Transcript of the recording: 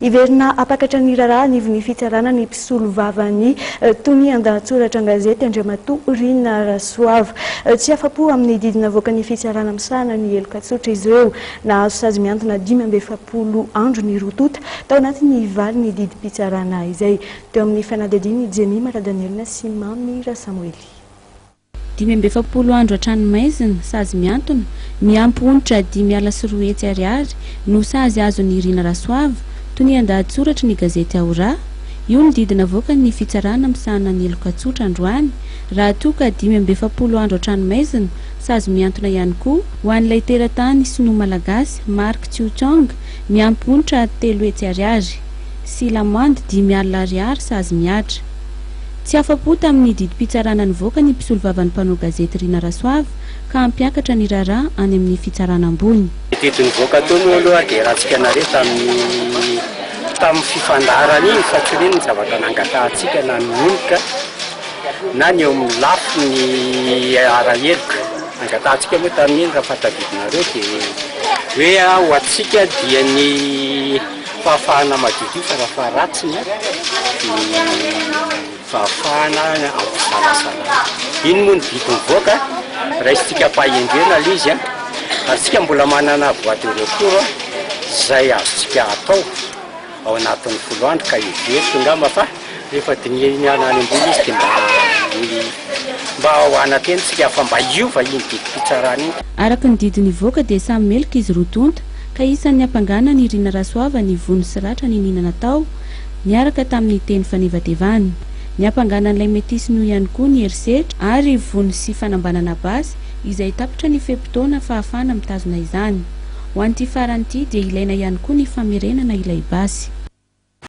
Iverina apakatra ny raharaha ny fitsarana ny mpisolo vavany tony andahatsoratra an-gazety Andriamatoa Rina Rasoava tsy afapo amin'ny didina voaka ny fitsarana misana ny Elokatsotra izy ireo nahazo sazy miantona 570 andro ny rotota tao anatin'ny vary ny didim-pitsarana izay teo amin'ny fanadihadiany Jemima Danielina sy Mamy Samuely. 570 andro hatranomaizina sazy miantona miamponitra 5 hetsy ariary no sazy azon'ny Rina Rasoava tony andahatsoratra ny gazety Aora io ny didina voaka ny fitsarana misana ny Elokatsotra androany raha toka 570 andro hatranomaizina sazy miantona ihany koa ho an'ilay teratany sinoa malagasy Mark Tsiuchong miamponitra 3 hetsy ariary sy lamandy 5 ariary sazy miatra. Tsy afapo tamin'ny didim-pitsarana nivoaka ny mpisolo vavan'ny mpanao gazety Rina Rasoava ka ampiakatra ny raharaha any amin'ny fitsarana ambony. Didiny voaka tony aloha dia rahantsika nareo tamin'ny fifandarana iny fa tsy hoe ny zavatra nangatahantsika na nononika na ny eo amin'ny lafo ny araheloka nangatahantsika moa tamin'iny raha fatadidinareo dia hoe ho antsika dia ny fahafahana madiodio fa raha faharatsiny fahafahana ampisalasala iny moa ny didiny voaka raha isitsika pahendrena lizy ary tsika mbola manana boîte de retour izay azontsika atao ao anatin'ny 10 andro ka ivery ngamba fa rehefa dinihany any ambony izy dia mba ao anatentsika fa mba iova iny didim-pitsarana iny. Araka ny didiny voaka dia samy melika izy rotonta ka isan'ny ampangana ny Rina Rasoava ny vony sy ratra ny ninana tao miaraka tamin'ny teny fanevadevany. Ny ampanganan'ilay metisy noho ihany koa ny herisetra ary vony sy fanambanana basy izay tapitra ny fepotona fahafana mitazona izany. Ho an'ity farany ity dia ilaina ihany koa ny famerenana ilay basy.